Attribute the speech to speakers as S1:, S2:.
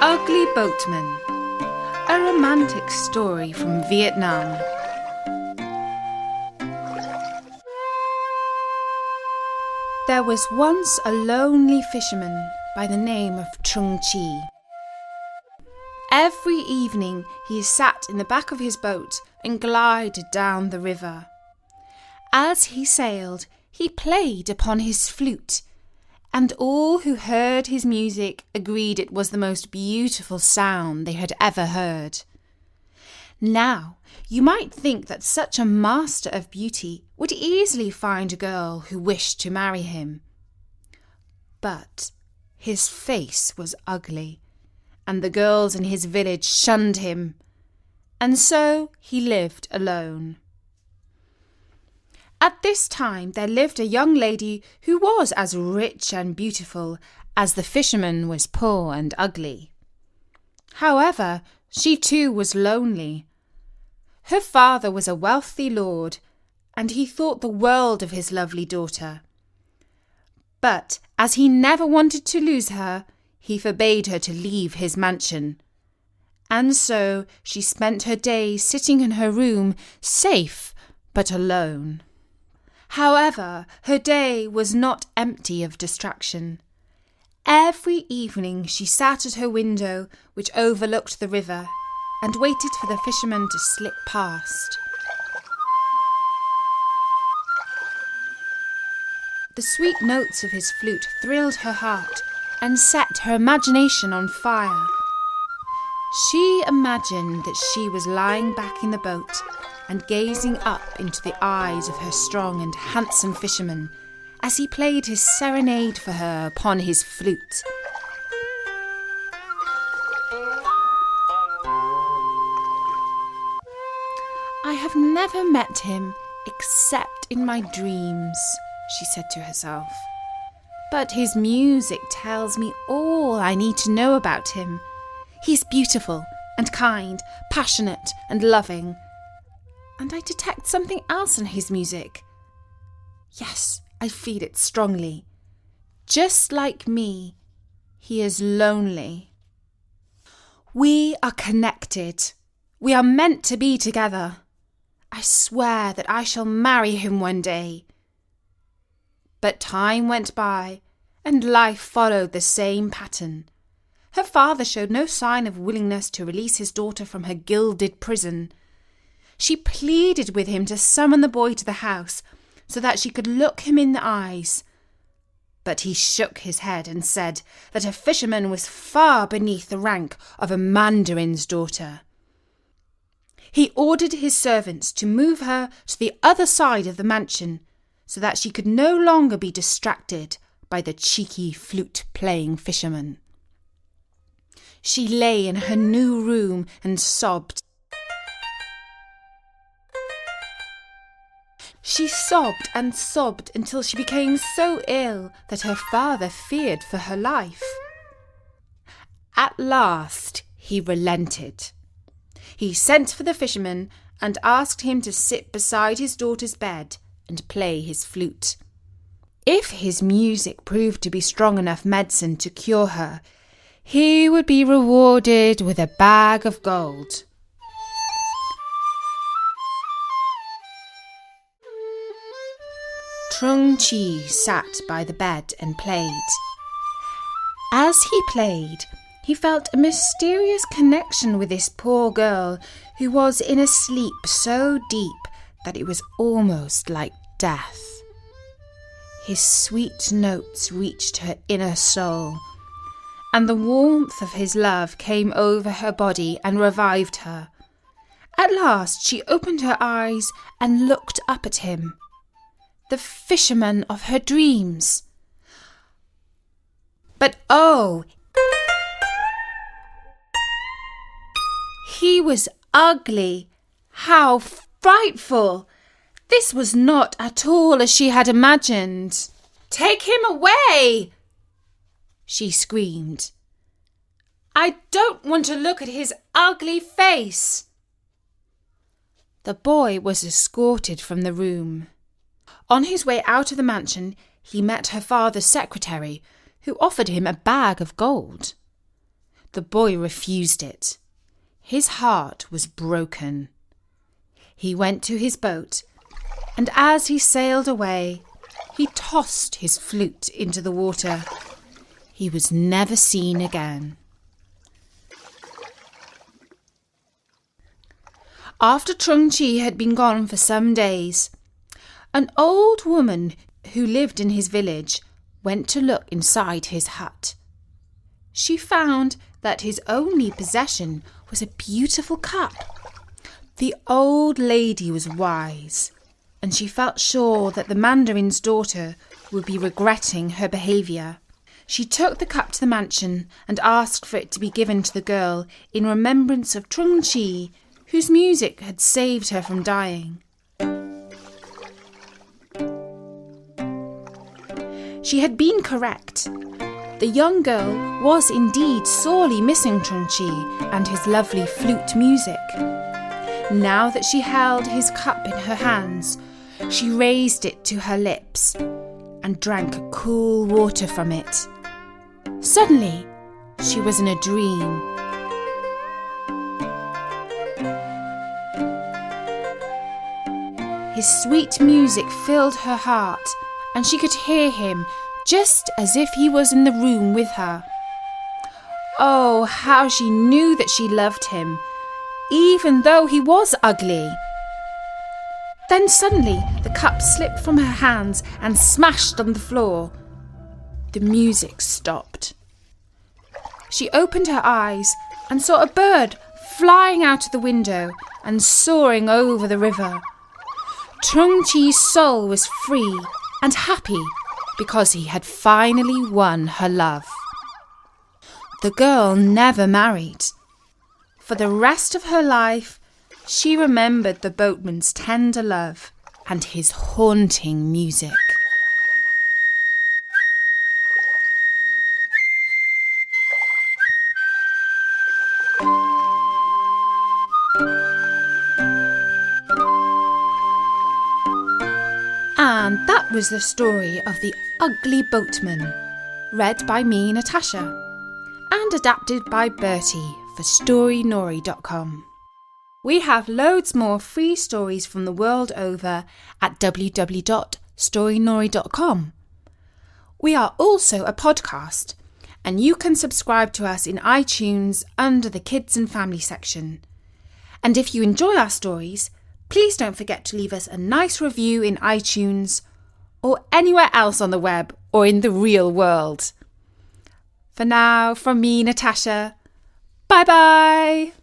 S1: Ugly Boatman, a romantic story from Vietnam. There was once a lonely fisherman by the name of Troung Chi. Every evening he sat in the back of his boat and glided down the river. As he sailed, he played upon his flute, and all who heard his music agreed it was the most beautiful sound they had ever heard. Now, you might think that such a master of beauty would easily find a girl who wished to marry him. But his face was ugly, and the girls in his village shunned him, and so he lived alone. At this time there lived a young lady who was as rich and beautiful as the fisherman was poor and ugly. However, she too was lonely. Her father was a wealthy lord, and he thought the world of his lovely daughter. But as he never wanted to lose her, he forbade her to leave his mansion. And so she spent her days sitting in her room, safe but alone. However, her day was not empty of distraction. Every evening she sat at her window, which overlooked the river, and waited for the fisherman to slip past. The sweet notes of his flute thrilled her heart and set her imagination on fire. She imagined that she was lying back in the boat and gazing up into the eyes of her strong and handsome fisherman as he played his serenade for her upon his flute. "I have never met him except in my dreams," she said to herself. "But his music tells me all I need to know about him. He's beautiful and kind, passionate and loving. And I detect something else in his music. Yes, I feel it strongly. Just like me, he is lonely. We are connected. We are meant to be together. I swear that I shall marry him one day." But time went by, and life followed the same pattern. Her father showed no sign of willingness to release his daughter from her gilded prison. She pleaded with him to summon the boy to the house so that she could look him in the eyes. But he shook his head and said that a fisherman was far beneath the rank of a mandarin's daughter. He ordered his servants to move her to the other side of the mansion so that she could no longer be distracted by the cheeky flute-playing fisherman. She lay in her new room and sobbed. She sobbed and sobbed until she became so ill that her father feared for her life. At last he relented. He sent for the fisherman and asked him to sit beside his daughter's bed and play his flute. If his music proved to be strong enough medicine to cure her, he would be rewarded with a bag of gold. Troung Chi sat by the bed and played. As he played, he felt a mysterious connection with this poor girl who was in a sleep so deep that it was almost like death. His sweet notes reached her inner soul, and the warmth of his love came over her body and revived her. At last she opened her eyes and looked up at him. The fisherman of her dreams. But oh, he was ugly. How frightful! This was not at all as she had imagined. "Take him away!" she screamed. "I don't want to look at his ugly face." The boy was escorted from the room. On his way out of the mansion, he met her father's secretary, who offered him a bag of gold. The boy refused it. His heart was broken. He went to his boat, and as he sailed away, he tossed his flute into the water. He was never seen again. After Troung Chi had been gone for some days, an old woman who lived in his village went to look inside his hut. She found that his only possession was a beautiful cup. The old lady was wise, and she felt sure that the mandarin's daughter would be regretting her behaviour. She took the cup to the mansion and asked for it to be given to the girl in remembrance of Troung Chi, whose music had saved her from dying. She had been correct. The young girl was indeed sorely missing Troung Chi and his lovely flute music. Now that she held his cup in her hands, she raised it to her lips and drank cool water from it. Suddenly, she was in a dream. His sweet music filled her heart, and she could hear him just as if he was in the room with her. Oh, how she knew that she loved him, even though he was ugly. Then suddenly the cup slipped from her hands and smashed on the floor. The music stopped. She opened her eyes and saw a bird flying out of the window and soaring over the river. Troung Chi's soul was free and happy because he had finally won her love. The girl never married. For the rest of her life, she remembered the boatman's tender love and his haunting music. And that was the story of the Ugly Boatman, read by me, Natasha, and adapted by Bertie for Storynory.com. We have loads more free stories from the world over at www.storynory.com. We are also a podcast, and you can subscribe to us in iTunes under the Kids and Family section. And if you enjoy our stories, please don't forget to leave us a nice review in iTunes or anywhere else on the web or in the real world. For now, from me, Natasha, bye-bye!